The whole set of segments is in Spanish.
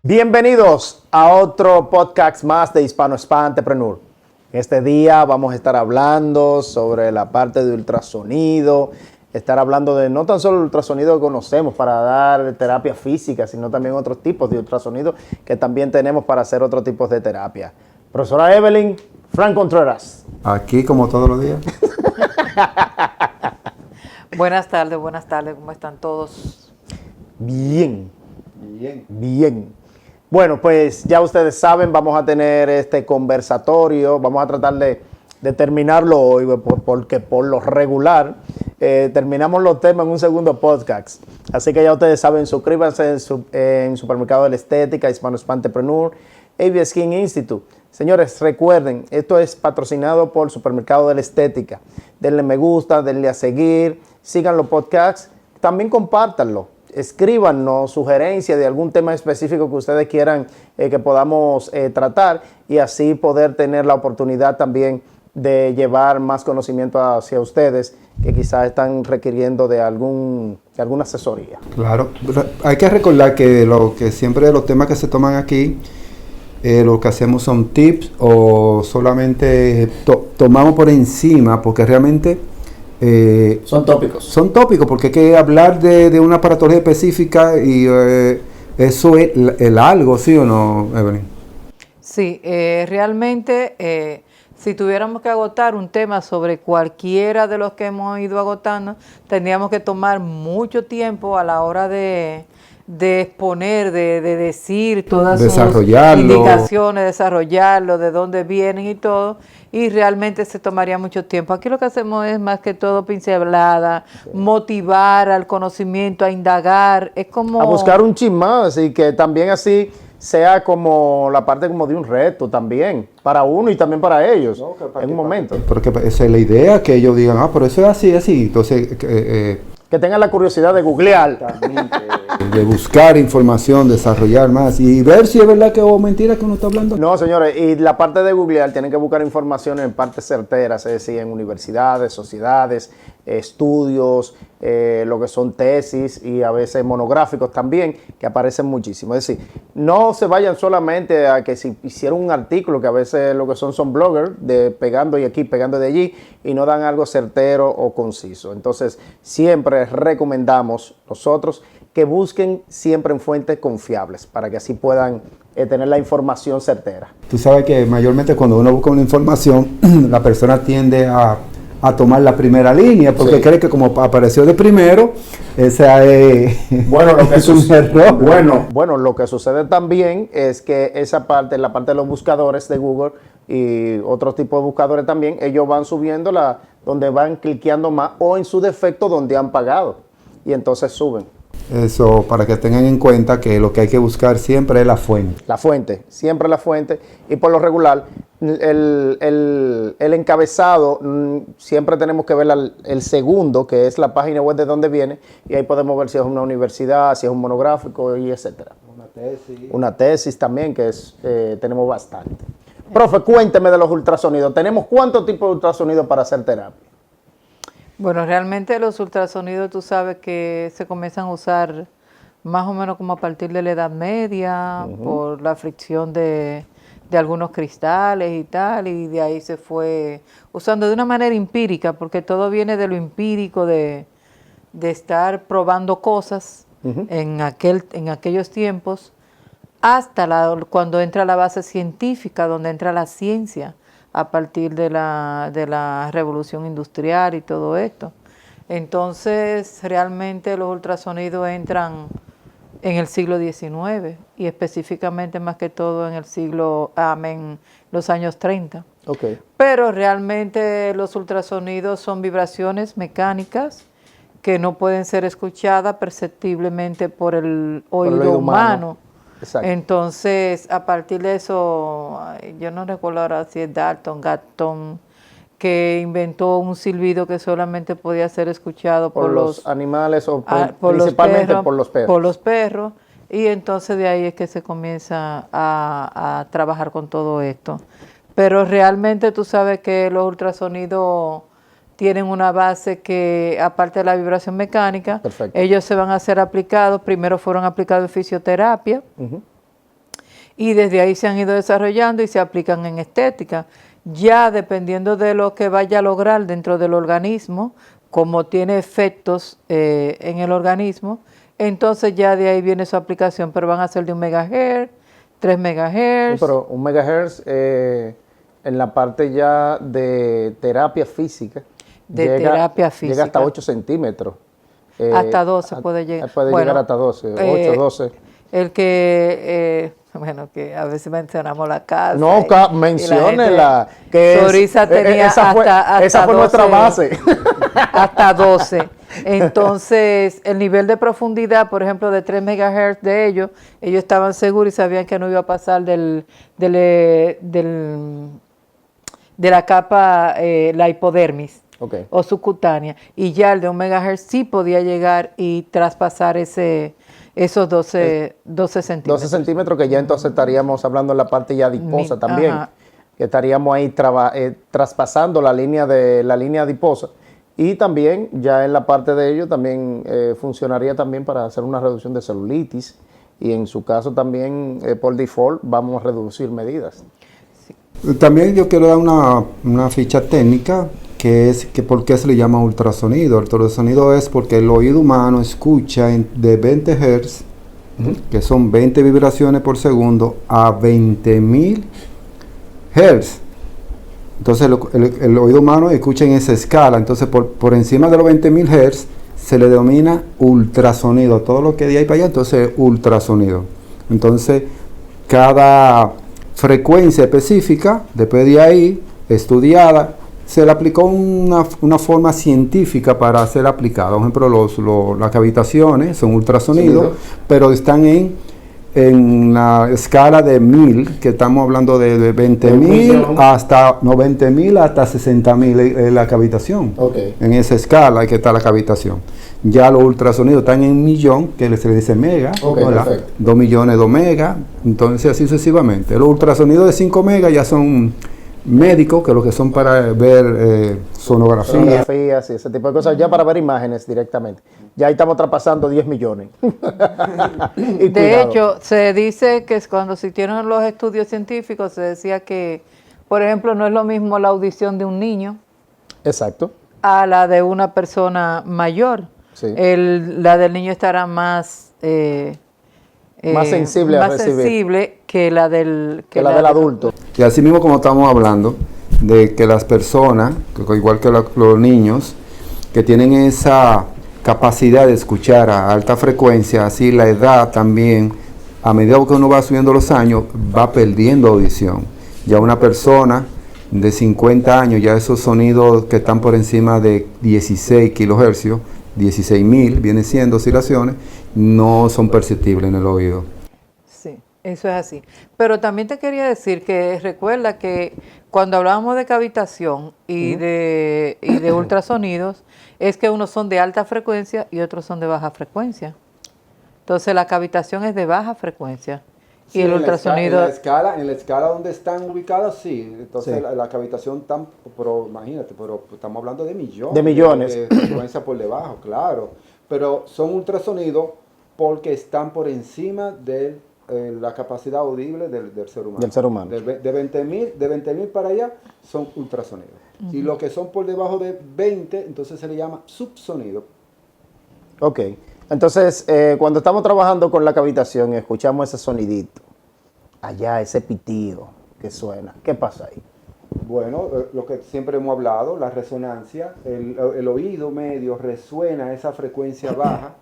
Bienvenidos a otro podcast más de Hispano Spa Entrepreneur. Este día vamos a estar hablando sobre la parte de ultrasonido, estar hablando de no tan solo el ultrasonido que conocemos para dar terapia física, sino también otros tipos de ultrasonido que también tenemos para hacer otros tipos de terapia. Profesora Evelyn, Frank Contreras. Aquí como todos los días. Buenas tardes, ¿cómo están todos? Bien. Bueno, pues ya ustedes saben, vamos a tener este conversatorio, vamos a tratar de terminarlo hoy, porque por lo regular terminamos los temas en un segundo podcast. Así que ya ustedes saben, suscríbanse en Supermercado de la Estética, Hispano Spa Entrepreneur, AV Skin Institute. Señores, recuerden, esto es patrocinado por Supermercado de la Estética. Denle me gusta, denle a seguir, sigan los podcasts, también compártanlo. Escríbanos sugerencias de algún tema específico que ustedes quieran que podamos tratar y así poder tener la oportunidad también de llevar más conocimiento hacia ustedes que quizás están requiriendo de alguna asesoría. Claro, hay que recordar que siempre los temas que se toman aquí, lo que hacemos son tips o solamente tomamos por encima porque realmente Son tópicos. Son tópicos porque hay que hablar de una aparatología específica y eso es el algo, ¿sí o no, Evelyn? Sí, realmente si tuviéramos que agotar un tema sobre cualquiera de los que hemos ido agotando, tendríamos que tomar mucho tiempo a la hora de exponer, de decir todas sus indicaciones, desarrollarlo, de dónde vienen y todo, y realmente se tomaría mucho tiempo. Aquí lo que hacemos es más que todo pincelada, motivar al conocimiento, a indagar, es como... A buscar un chin más y que también así sea como la parte como de un reto también, para uno y también para ellos, en un momento. Porque esa es la idea, que ellos digan, pero eso es así, entonces... que tengan la curiosidad de googlear. De buscar información, desarrollar más y ver si es verdad que o mentira que uno está hablando. No, señores, y la parte de googlear tienen que buscar información en partes certeras, es decir, en universidades, sociedades, estudios, lo que son tesis y a veces monográficos también, que aparecen muchísimo. Es decir, no se vayan solamente a que si hicieron un artículo, que a veces lo que son bloggers, de pegando de aquí, pegando de allí, y no dan algo certero o conciso. Entonces, siempre recomendamos nosotros que busquen siempre en fuentes confiables para que así puedan tener la información certera. Tú sabes que mayormente cuando uno busca una información, la persona tiende a tomar la primera línea porque cree que como apareció de primero, esa es, bueno, lo que es un error. Bueno, lo que sucede también es que esa parte, la parte de los buscadores de Google y otros tipos de buscadores también, ellos van subiendo donde van cliqueando más o en su defecto donde han pagado y entonces suben. Eso, para que tengan en cuenta que lo que hay que buscar siempre es la fuente. La fuente, siempre la fuente. Y por lo regular, el encabezado, siempre tenemos que ver el segundo, que es la página web de donde viene, y ahí podemos ver si es una universidad, si es un monográfico, y etcétera. Una tesis también, que tenemos bastante. Profe, cuénteme de los ultrasonidos. ¿Tenemos cuántos tipos de ultrasonidos para hacer terapia? Bueno, realmente los ultrasonidos tú sabes que se comienzan a usar más o menos como a partir de la Edad Media, por la fricción de algunos cristales y tal, y de ahí se fue usando de una manera empírica, porque todo viene de lo empírico, de estar probando cosas en aquellos tiempos, hasta cuando entra la base científica, donde entra la ciencia, a partir de la revolución industrial y todo esto. Entonces, realmente los ultrasonidos entran en el siglo XIX y específicamente más que todo en los años 30. Okay. Pero realmente los ultrasonidos son vibraciones mecánicas que no pueden ser escuchadas perceptiblemente por el oído humano. Exacto. Entonces, a partir de eso, yo no recuerdo ahora si es Gatton, que inventó un silbido que solamente podía ser escuchado por los animales o principalmente por los perros. Por los perros, y entonces de ahí es que se comienza a trabajar con todo esto. Pero realmente tú sabes que los ultrasonidos tienen una base que, aparte de la vibración mecánica, perfecto, ellos se van a ser aplicados, primero fueron aplicados en fisioterapia, y desde ahí se han ido desarrollando y se aplican en estética. Ya dependiendo de lo que vaya a lograr dentro del organismo, como tiene efectos en el organismo, entonces ya de ahí viene su aplicación, pero van a ser de 1 megahertz, 3 megahertz. Sí, pero 1 megahertz en la parte ya de terapia física. Llega hasta 8 centímetros. Hasta 12 puede llegar. Puede llegar hasta 12, 8, 12. El que, bueno, que a veces mencionamos la casa. No, menciónela. Soriza tenía esa fue 12, nuestra base. Hasta 12. Entonces, el nivel de profundidad, por ejemplo, de 3 megahertz de ellos estaban seguros y sabían que no iba a pasar de la capa, la hipodermis. Okay. O subcutánea, y ya el de 1 megahertz sí podía llegar y traspasar esos 12 centímetros. 12 centímetros, que ya entonces estaríamos hablando en la parte ya adiposa también, ajá, que estaríamos ahí traspasando la línea adiposa, y también ya en la parte de ello también funcionaría también para hacer una reducción de celulitis, y en su caso también por default vamos a reducir medidas. También yo quiero dar una ficha técnica, que es que por qué se le llama ultrasonido. El ultrasonido es porque el oído humano escucha de 20 Hz, que son 20 vibraciones por segundo, a 20.000 Hz. Entonces el oído humano escucha en esa escala. Entonces por encima de los 20.000 Hz se le denomina ultrasonido. Todo lo que de ahí para allá, entonces ultrasonido. Entonces cada frecuencia específica, después de ahí, estudiada, se le aplicó una forma científica para ser aplicada. Por ejemplo, las cavitaciones son ultrasonidos, pero están en la escala de 1000, que estamos hablando de 20.000 hasta 90.000 hasta 60.000 la cavitación. Okay. En esa escala hay que estar la cavitación. Ya los ultrasonidos están en 1.000.000, que se le dice mega, 2 millones de megas, entonces así sucesivamente. Los ultrasonidos de 5 megas ya son médicos, que lo que son para ver sonografías y ese tipo de cosas, ya para ver imágenes directamente. Ya ahí estamos traspasando 10 millones. De hecho, se dice que cuando se hicieron los estudios científicos, se decía que, por ejemplo, no es lo mismo la audición de un niño. Exacto. A la de una persona mayor. Sí. La del niño estará más sensible a recibir. Sensible que la del adulto. Y así mismo, como estamos hablando de que las personas, igual que los niños, que tienen esa capacidad de escuchar a alta frecuencia, así la edad también, a medida que uno va subiendo los años, va perdiendo audición. Ya una persona de 50 años, ya esos sonidos que están por encima de 16 kilohercios, 16.000, viene siendo oscilaciones, no son perceptibles en el oído. Sí, eso es así. Pero también te quería decir que recuerda que cuando hablábamos de cavitación y de ultrasonidos, es que unos son de alta frecuencia y otros son de baja frecuencia. Entonces la cavitación es de baja frecuencia. Sí, y el ultrasonido... En la escala donde están ubicados, sí. Entonces sí. La cavitación, pero imagínate, pero estamos hablando de millones. De millones. De frecuencia por debajo, claro. Pero son ultrasonidos porque están por encima de la capacidad audible del ser humano. Del ser humano. De 20.000 para allá son ultrasonidos. Y los que son por debajo de 20, entonces se le llama subsonido. Ok. Entonces, cuando estamos trabajando con la cavitación y escuchamos ese sonidito, allá, ese pitido que suena, ¿qué pasa ahí? Bueno, lo que siempre hemos hablado, la resonancia, el oído medio resuena esa frecuencia baja,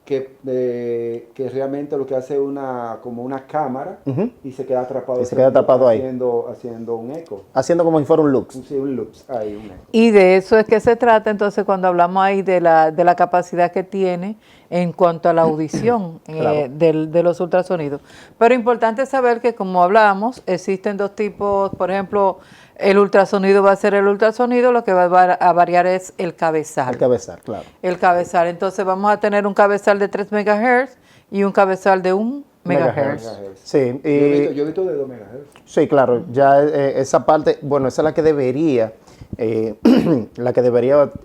que realmente lo que hace es como una cámara y se queda atrapado, haciendo un eco. Haciendo como si fuera un lux. Sí, un lux, ahí, un eco. Y de eso es que se trata entonces cuando hablamos ahí de la capacidad que tiene en cuanto a la audición claro. de los ultrasonidos. Pero importante saber que, como hablábamos, existen dos tipos. Por ejemplo, el ultrasonido va a ser el ultrasonido, lo que va a variar es el cabezal. El cabezal, claro. El cabezal. Entonces vamos a tener un cabezal de 3 megahertz y un cabezal de 1 megahertz. Sí, yo he visto de 2 megahertz. Sí, claro. Ya esa parte, bueno, esa es la que debería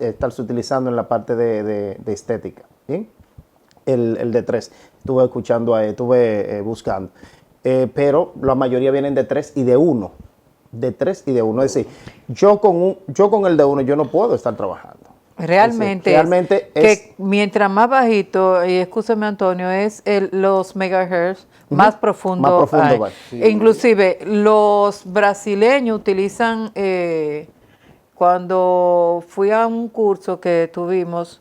estarse utilizando en la parte de estética. ¿Bien? El de 3. Estuve escuchando, estuve buscando. pero la mayoría vienen de 3 y de 1. De 3 y de 1. Es decir, yo con el de 1 yo no puedo estar trabajando. Realmente, realmente que mientras más bajito, y escúchame Antonio, es los megahertz, más profundo, Más profundo hay. va. Sí. E inclusive los brasileños utilizan, cuando fui a un curso que tuvimos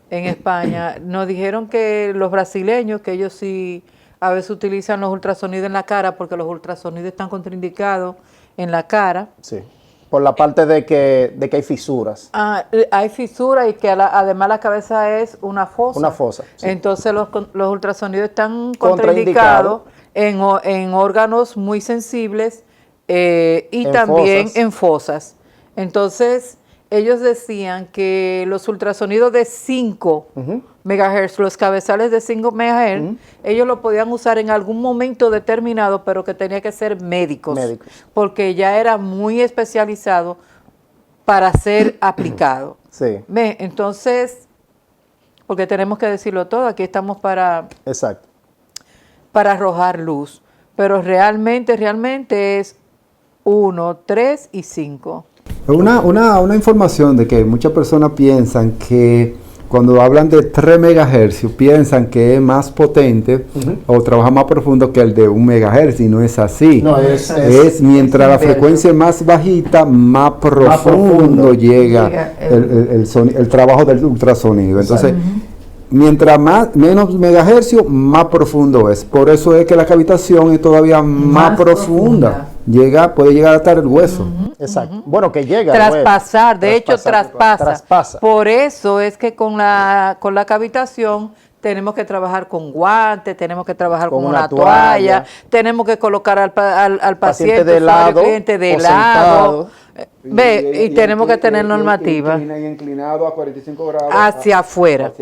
en España, nos dijeron que los brasileños, que ellos sí a veces utilizan los ultrasonidos en la cara, porque los ultrasonidos están contraindicados en la cara. Sí. Por la parte de que hay fisuras. Hay fisura y que además la cabeza es una fosa. Una fosa, sí. Entonces los ultrasonidos están Contraindicados. contraindicados en órganos muy sensibles y En también fosas. en fosas. Entonces ellos decían que los ultrasonidos de 5 megahertz, los cabezales de 5 megahertz, ellos lo podían usar en algún momento determinado, pero que tenía que ser médicos, porque ya era muy especializado para ser aplicado. Sí. ¿Ve? Entonces, porque tenemos que decirlo todo, aquí estamos Exacto. para arrojar luz, pero realmente es 1, 3 y 5. Una información de que muchas personas piensan que cuando hablan de 3 megahercios piensan que es más potente o trabaja más profundo que el de 1 megahertz y no es así. No, es mientras la frecuencia es más bajita, más profundo llega el trabajo del ultrasonido. Entonces, mientras menos megahercios, más profundo es. Por eso es que la cavitación es todavía más profunda. Puede llegar hasta el hueso. Exacto. Bueno, que llega. Traspasar, de hecho Traspasa. traspasa. Por eso es que con la cavitación tenemos que trabajar con guantes, tenemos que trabajar con una toalla, tenemos que colocar al paciente de lado, cliente de o lado. Sentado. Y tenemos que tener normativa. Inclinado a 45 grados. Hacia afuera.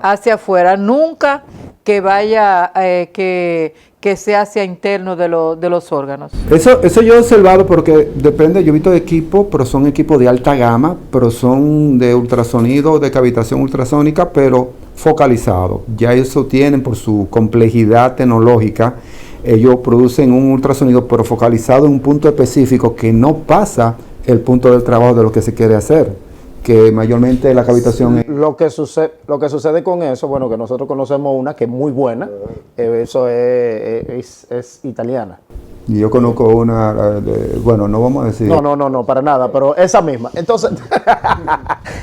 Hacia afuera. Nunca que vaya, que sea hacia interno de los órganos. Eso yo he observado porque depende, yo he visto equipos, pero son equipos de alta gama, pero son de ultrasonido, de cavitación ultrasónica, pero focalizados. Ya eso tienen por su complejidad tecnológica. Ellos producen un ultrasonido, pero focalizado en un punto específico que no pasa el punto del trabajo de lo que se quiere hacer, que mayormente la cavitación es... Lo que sucede con eso, bueno, que nosotros conocemos una que es muy buena, eso es italiana. Y yo conozco una, bueno, no vamos a decir... No, para nada, pero esa misma. Entonces,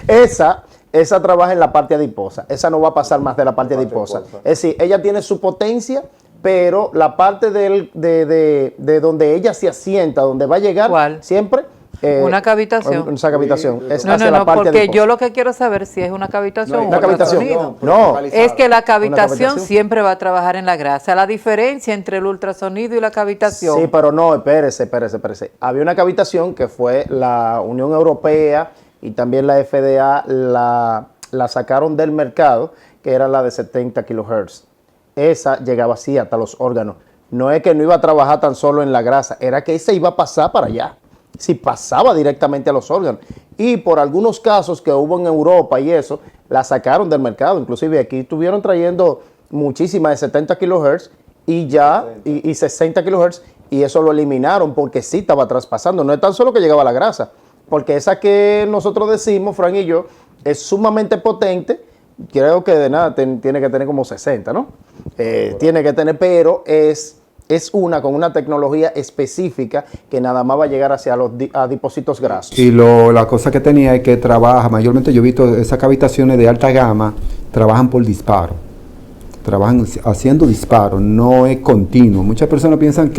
esa trabaja en la parte adiposa, esa no va a pasar más de la parte adiposa. Es decir, ella tiene su potencia, pero la parte de donde ella se asienta, donde va a llegar, ¿cuál? Siempre... una cavitación. Esa cavitación. Es No, hacia la parte porque adiposa. yo lo que quiero saber si es una cavitación o una cavitación. No, No. es que la cavitación cavitación siempre va a trabajar en la grasa. La diferencia entre el ultrasonido y la cavitación. Sí, pero no, espérese. Había una cavitación que fue la Unión Europea y también la FDA la sacaron del mercado, que era la de 70 kilohertz. Esa llegaba así hasta los órganos. No es que no iba a trabajar tan solo en la grasa, era que esa iba a pasar para allá. Si pasaba directamente a los órganos. Y por algunos casos que hubo en Europa y eso, la sacaron del mercado. Inclusive aquí estuvieron trayendo muchísimas de 70 kilohertz y 60 kilohertz, y eso lo eliminaron porque sí estaba traspasando. No es tan solo que llegaba la grasa, porque esa que nosotros decimos, Fran y yo, es sumamente potente. Creo que de nada tiene que tener como 60, ¿no? Tiene que tener, pero es una con una tecnología específica que nada más va a llegar hacia los adipocitos grasos. Y la cosa que tenía es que trabaja, mayormente yo he visto esas cavitaciones de alta gama, trabajan por disparo. Trabajan haciendo disparo, no es continuo. Muchas personas piensan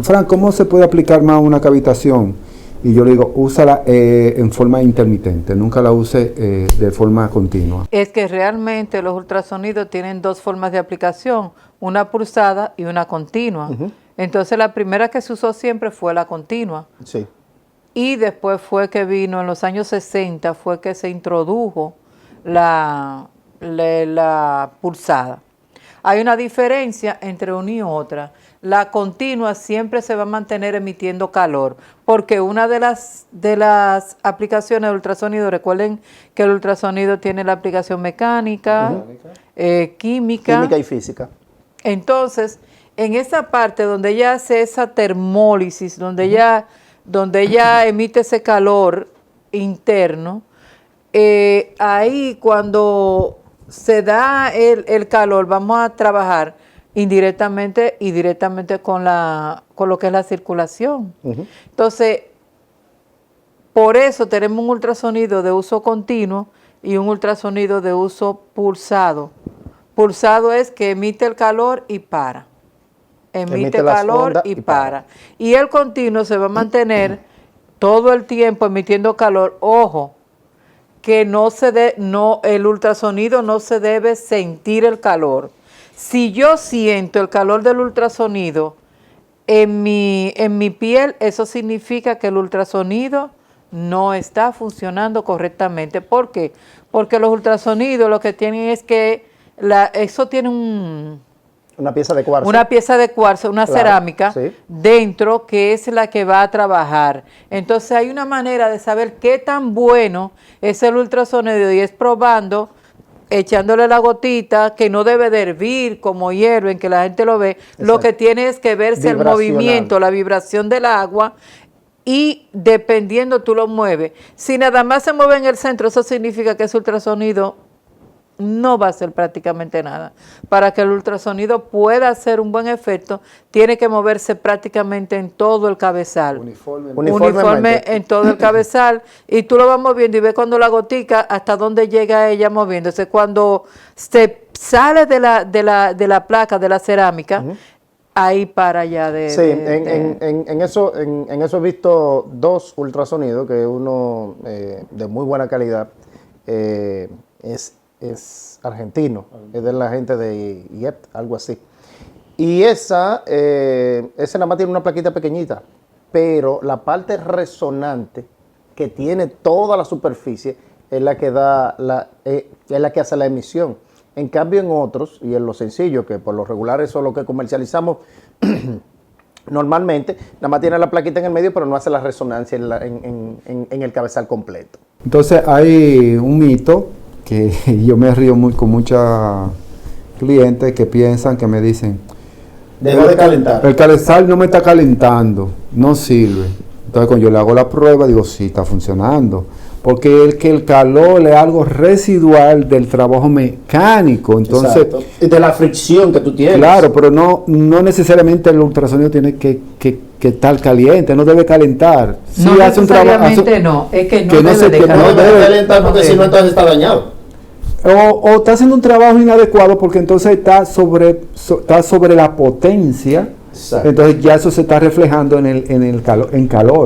Fran, ¿cómo se puede aplicar más una cavitación? Y yo le digo, úsala en forma intermitente, nunca la use de forma continua. Es que realmente los ultrasonidos tienen dos formas de aplicación, una pulsada y una continua. Entonces la primera que se usó siempre fue la continua. Sí. Y después fue que vino, en los años 60, fue que se introdujo la pulsada. Hay una diferencia entre una y otra. La continua siempre se va a mantener emitiendo calor, porque una de las aplicaciones de ultrasonido, recuerden que el ultrasonido tiene la aplicación mecánica, química Y física. Entonces, en esa parte donde ella hace esa termólisis, donde ella emite ese calor interno, ahí cuando se da el calor, vamos a trabajar indirectamente y directamente con lo que es la circulación. Entonces, por eso tenemos un ultrasonido de uso continuo y un ultrasonido de uso pulsado. Pulsado es que emite el calor y para. Emite calor y para. Y el continuo se va a mantener todo el tiempo emitiendo calor. Ojo, que el ultrasonido no se debe sentir el calor. Si yo siento el calor del ultrasonido en mi piel, eso significa que el ultrasonido no está funcionando correctamente. ¿Por qué? Porque los ultrasonidos lo que tienen es que eso tiene una pieza de cuarzo. Una pieza de cuarzo, una cerámica, sí, dentro, que es la que va a trabajar. Entonces hay una manera de saber qué tan bueno es el ultrasonido y es probando, echándole la gotita, que no debe de hervir como hierve, en que la gente lo ve. Exacto. Lo que tiene es que verse el movimiento, la vibración del agua, y dependiendo tú lo mueves. Si nada más se mueve en el centro, eso significa que ese ultrasonido no va a hacer prácticamente nada. Para que el ultrasonido pueda hacer un buen efecto, tiene que moverse prácticamente en todo el cabezal. Uniforme en todo el cabezal. Y tú lo vas moviendo y ves cuando la gotica, hasta dónde llega ella moviéndose. Cuando se sale de la placa, de la cerámica, ahí para allá en eso he visto dos ultrasonidos, que uno de muy buena calidad, es argentino, es de la gente de IEP, algo así. Y esa nada más tiene una plaquita pequeñita, pero la parte resonante que tiene toda la superficie es la que es la que hace la emisión. En cambio, en otros, y en lo sencillo, que por lo regular eso es lo que comercializamos normalmente, nada más tiene la plaquita en el medio, pero no hace la resonancia en el cabezal completo. Entonces hay un mito que yo me río con muchos clientes que piensan, que me dicen: deja de calentar. El cabezal no me está calentando, no sirve. Entonces cuando yo le hago la prueba, digo, sí, está funcionando. Porque el calor es algo residual del trabajo mecánico. Entonces, y de la fricción que tú tienes. Claro, pero no necesariamente el ultrasonido tiene que estar caliente, no debe calentar. No, sí, hace un trabajo. No, es que no debe calentar porque si no, entonces está dañado. O está haciendo un trabajo inadecuado porque entonces está sobre la potencia. Exacto. Entonces ya eso se está reflejando en calor.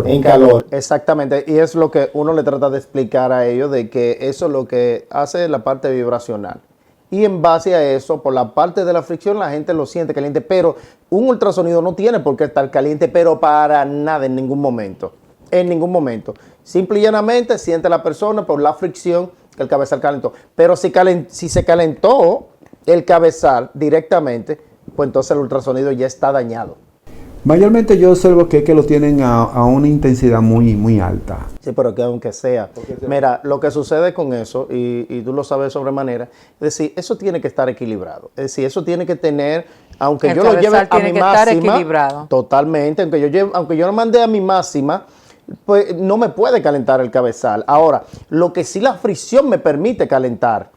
En calor, exactamente. Y es lo que uno le trata de explicar a ellos, de que eso es lo que hace la parte vibracional. Y en base a eso, por la parte de la fricción, la gente lo siente caliente. Pero un ultrasonido no tiene por qué estar caliente, pero para nada, en ningún momento. En ningún momento. Simple y llanamente siente la persona por la fricción que el cabezal calentó. Pero si se calentó el cabezal directamente, pues entonces el ultrasonido ya está dañado. Mayormente yo observo que lo tienen a una intensidad muy, muy alta. Sí, pero que aunque sea. Mira, lo que sucede con eso, y tú lo sabes sobremanera, es decir, eso tiene que estar equilibrado. Es decir, eso tiene que tener, aunque yo lo lleve a mi máxima, totalmente, aunque yo lo mande a mi máxima, pues no me puede calentar el cabezal. Ahora, lo que sí la fricción me permite calentar,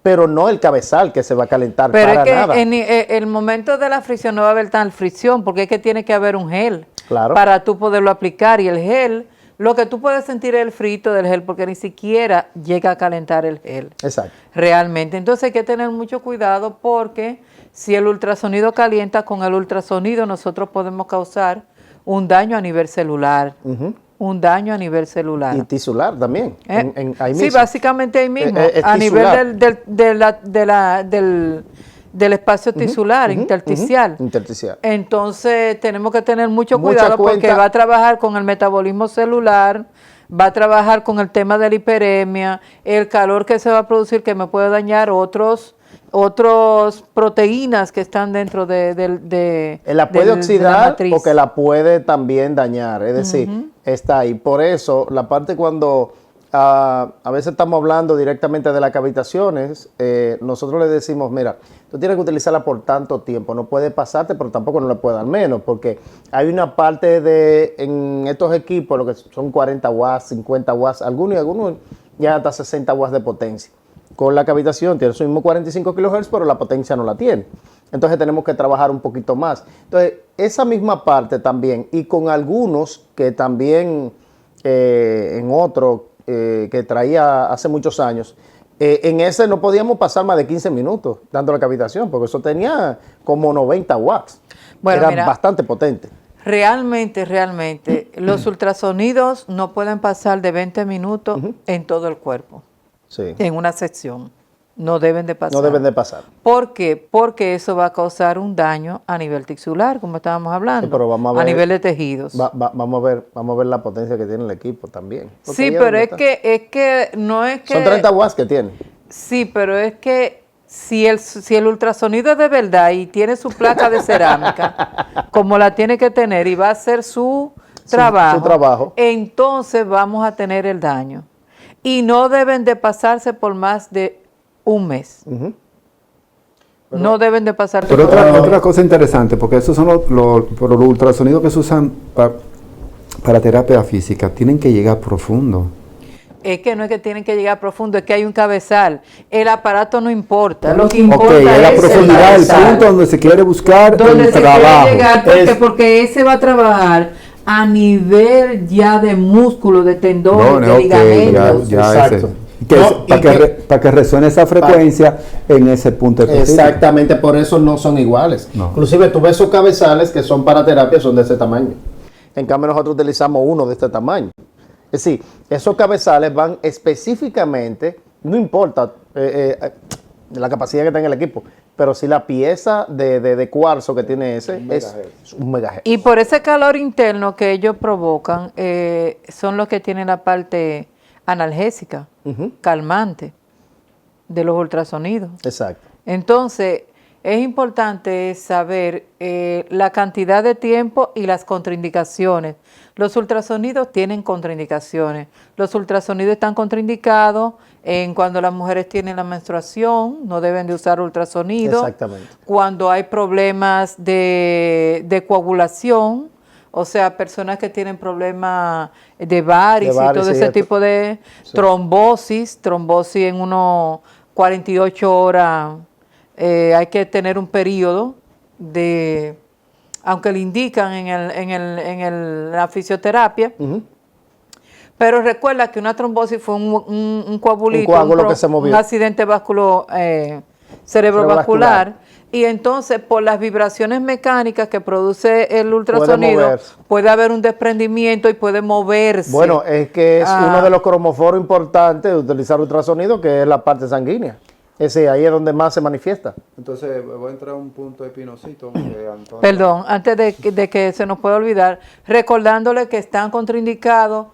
pero no el cabezal que se va a calentar para nada. Pero es que en el momento de la fricción no va a haber tal fricción, porque es que tiene que haber un gel para tú poderlo aplicar. Y el gel, lo que tú puedes sentir es el frito del gel, porque ni siquiera llega a calentar el gel. Exacto. Realmente. Entonces hay que tener mucho cuidado, porque si el ultrasonido calienta, con el ultrasonido nosotros podemos causar un daño a nivel celular. Un daño a nivel celular. Y tisular también. Ahí mismo. Sí, básicamente ahí mismo. A nivel del espacio tisular, intersticial. Intersticial. Entonces tenemos que tener mucho cuidado, porque va a trabajar con el metabolismo celular, va a trabajar con el tema de la hiperemia, el calor que se va a producir, que me puede dañar otros proteínas que están dentro de la puede oxidar o que la puede también dañar, es decir, está ahí. Por eso la parte cuando a veces estamos hablando directamente de las cavitaciones. Nosotros le decimos, mira, tú tienes que utilizarla por tanto tiempo, no puede pasarte, pero tampoco no le puede dar menos, porque hay una parte en estos equipos, lo que son 40 watts, 50 watts, algunos ya hasta 60 watts de potencia. Con la cavitación tiene su mismo 45 kHz, pero la potencia no la tiene. Entonces tenemos que trabajar un poquito más. Entonces, esa misma parte también, y con algunos que también en otro que traía hace muchos años, en ese no podíamos pasar más de 15 minutos dando la cavitación, porque eso tenía como 90 watts. Bueno, era mira, bastante potente. Realmente, los ultrasonidos no pueden pasar de 20 minutos en todo el cuerpo, Sí. en una sección. No deben de pasar. No deben de pasar. ¿Por qué? Porque eso va a causar un daño a nivel tisular, como estábamos hablando, Sí, pero vamos a ver, nivel de tejidos. Vamos a ver la potencia que tiene el equipo también. Porque Sí, ahí pero donde es está. que no es que... Son 30 watts que tiene. Sí, pero es que si el ultrasonido es de verdad y tiene su placa de cerámica, como la tiene que tener y va a hacer su trabajo, entonces vamos a tener el daño. Y no deben de pasarse por más de un mes. No deben de pasarse Pero por otra cosa interesante, porque esos son los ultrasonidos que se usan para terapia física, tienen que llegar profundo. Es que no es que tienen que llegar profundo, es que hay un cabezal. El aparato no importa. Lo que Ok, importa es la es profundidad, el cabezal, punto donde se quiere buscar donde el se trabajo. quiere llegar, porque ese va a trabajar a nivel ya de músculo, de tendones, de ligamentos. Exacto. Para que resuene esa frecuencia en ese punto específico. Exactamente, por eso no son iguales. No. Inclusive tú ves esos cabezales que son para terapia, son de ese tamaño. En cambio nosotros utilizamos uno de este tamaño. Es decir, esos cabezales van específicamente, no importa la capacidad que tenga el equipo, pero si la pieza de cuarzo que tiene ese es un megahertz. Y por ese calor interno que ellos provocan, son los que tienen la parte analgésica, calmante de los ultrasonidos. Exacto. Entonces, es importante saber la cantidad de tiempo y las contraindicaciones. Los ultrasonidos tienen contraindicaciones. Los ultrasonidos están contraindicados en cuando las mujeres tienen la menstruación, no deben de usar ultrasonidos. Exactamente. Cuando hay problemas de coagulación, o sea, personas que tienen problemas de varices y todo ese tipo de trombosis en unos 48 horas. Hay que tener un periodo de, aunque le indican en la fisioterapia, pero recuerda que una trombosis fue un coagulito, que se movió. un accidente cerebrovascular, y entonces por las vibraciones mecánicas que produce el ultrasonido puede haber un desprendimiento y puede moverse. Bueno, es que es uno de los cromoforos importantes de utilizar ultrasonido, que es la parte sanguínea. Ese ahí es donde más se manifiesta. Entonces voy a entrar a un punto de Pinocito. Perdón, antes de que se nos pueda olvidar, recordándole que están contraindicados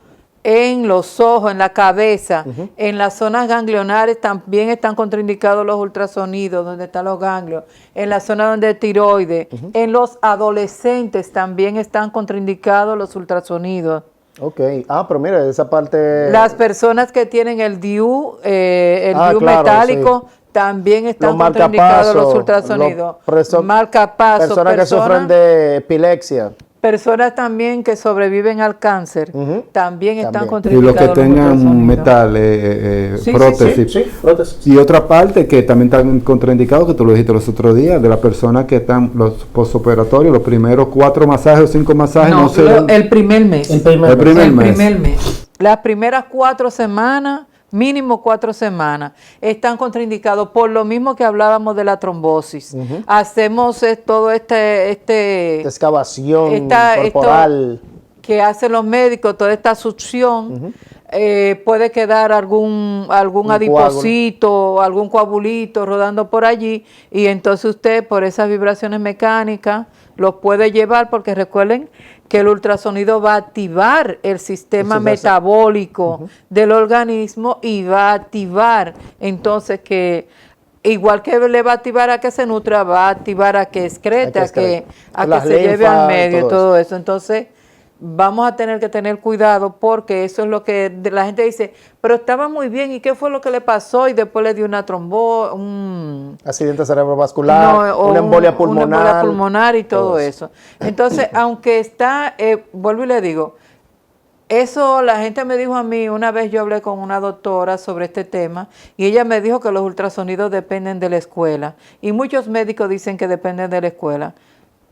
en los ojos, en la cabeza, en las zonas ganglionares también están contraindicados los ultrasonidos, donde están los ganglios, en la zona donde hay tiroides, en los adolescentes también están contraindicados los ultrasonidos. Ok, pero mira, esa parte... Las personas que tienen el DIU, claro, metálico, también están contraindicados los ultrasonidos. Marcapasos, personas que sufren de epilepsia. Personas también que sobreviven al cáncer, también están Y contraindicados. los que tengan metal, prótesis. Sí, prótesis. Y otra parte que también están contraindicados, que tú lo dijiste los otros días, de las personas que están los postoperatorios, los primeros 4 masajes o 5 masajes, no se dan. El primer mes. El primer mes. Las primeras 4 semanas, mínimo 4 semanas, están contraindicados por lo mismo que hablábamos de la trombosis. Hacemos todo excavación corporal que hacen los médicos, toda esta succión. Puede quedar algún adiposito, algún coagulito rodando por allí, y entonces usted por esas vibraciones mecánicas los puede llevar, porque recuerden que el ultrasonido va a activar el sistema metabólico del organismo y va a activar entonces que, igual que le va a activar a que se nutra, va a activar a que excrete, a que se lleve al medio y todo eso. Entonces, vamos a tener que tener cuidado porque eso es lo que la gente dice, pero estaba muy bien, ¿y qué fue lo que le pasó? Y después le dio una accidente cerebrovascular, una embolia pulmonar. Una embolia pulmonar y todo eso. Entonces, aunque está, vuelvo y le digo, eso la gente me dijo a mí, una vez yo hablé con una doctora sobre este tema y ella me dijo que los ultrasonidos dependen de la escuela y muchos médicos dicen que dependen de la escuela.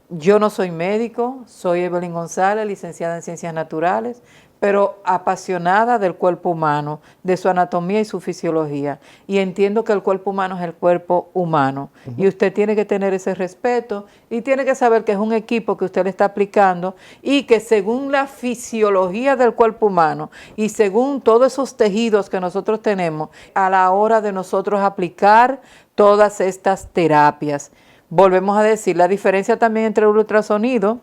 Yo no soy médico, soy Evelyn González, licenciada en Ciencias Naturales, pero apasionada del cuerpo humano, de su anatomía y su fisiología. Y entiendo que el cuerpo humano es el cuerpo humano. Y usted tiene que tener ese respeto y tiene que saber que es un equipo que usted le está aplicando y que según la fisiología del cuerpo humano y según todos esos tejidos que nosotros tenemos, a la hora de nosotros aplicar todas estas terapias. Volvemos a decir, la diferencia también entre el ultrasonido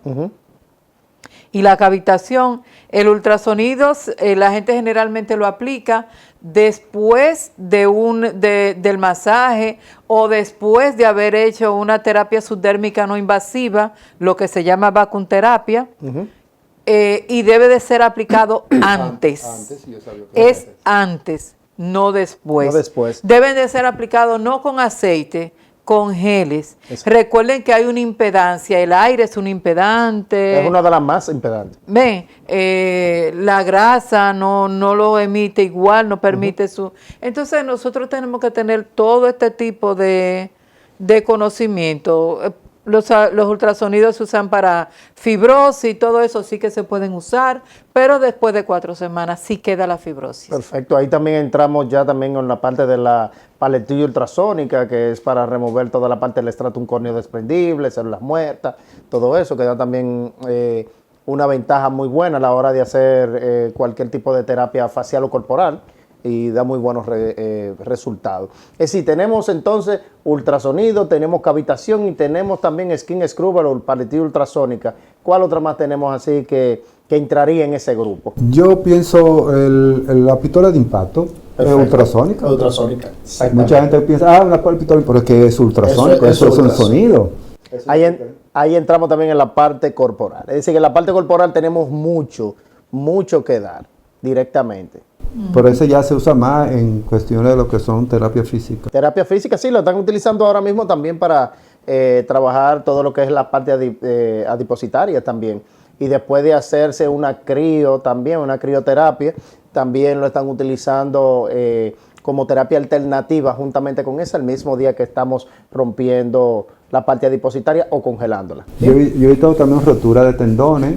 y la cavitación. El ultrasonido, la gente generalmente lo aplica después del masaje o después de haber hecho una terapia subdérmica no invasiva, lo que se llama vacunterapia, y debe de ser aplicado antes. Antes, no después. No después. Deben de ser aplicados no con aceite, con geles. Eso. Recuerden que hay una impedancia, el aire es un impedante. Es una de las más impedantes. Ven, la grasa no lo emite igual, no permite su... Entonces nosotros tenemos que tener todo este tipo de conocimiento. Los ultrasonidos se usan para fibrosis y todo eso sí que se pueden usar, pero después de 4 semanas sí queda la fibrosis. Perfecto, ahí también entramos ya también en la parte de la paletilla ultrasónica, que es para remover toda la parte del estratum córneo desprendible, células muertas, todo eso, que da también una ventaja muy buena a la hora de hacer cualquier tipo de terapia facial o corporal. Y da muy buenos resultados. Es decir, tenemos entonces ultrasonido, tenemos cavitación y tenemos también skin scrubber o paletilla ultrasónica. ¿Cuál otra más tenemos así que entraría en ese grupo? Yo pienso la pistola de impacto. Es ultrasónica. Ultrasónica. Mucha gente piensa, una pistola, pero es que es ultrasónico, eso es un sonido. Ahí entramos también en la parte corporal. Es decir, que en la parte corporal tenemos mucho que dar directamente. Por eso ya se usa más en cuestiones de lo que son terapia física. Terapia física, sí, lo están utilizando ahora mismo también para trabajar todo lo que es la parte adipositaria también. Y después de hacerse una crioterapia, también lo están utilizando como terapia alternativa juntamente con esa el mismo día que estamos rompiendo la parte adipositaria o congelándola. Yo he visto también rotura de tendones,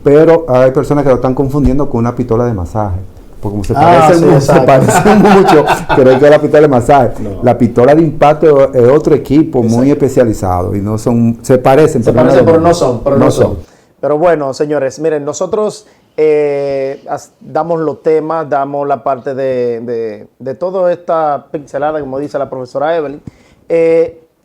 pero hay personas que lo están confundiendo con una pistola de masaje. Porque como se parecen mucho, creen que es la pistola de masaje. No. La pistola de impacto es otro equipo muy especializado y no son, se parecen, pero no son. Pero bueno, señores, miren, nosotros damos los temas, damos la parte de toda esta pincelada, como dice la profesora Evelyn,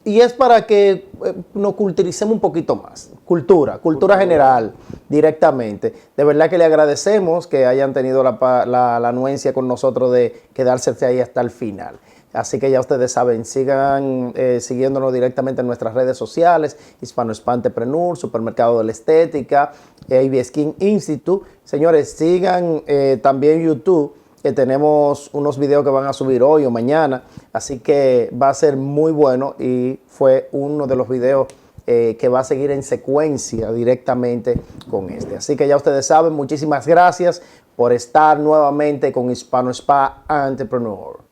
y es para que nos culturicemos un poquito más. Cultura general, directamente. De verdad que le agradecemos que hayan tenido la anuencia con nosotros de quedarse ahí hasta el final. Así que ya ustedes saben, sigan siguiéndonos directamente en nuestras redes sociales, Hispano Spa Entrepreneur, Supermercado de la Estética, AB Skin Institute. Señores, sigan también YouTube, que tenemos unos videos que van a subir hoy o mañana, así que va a ser muy bueno y fue uno de los videos que va a seguir en secuencia directamente con este. Así que ya ustedes saben, muchísimas gracias por estar nuevamente con Hispano Spa Entrepreneur.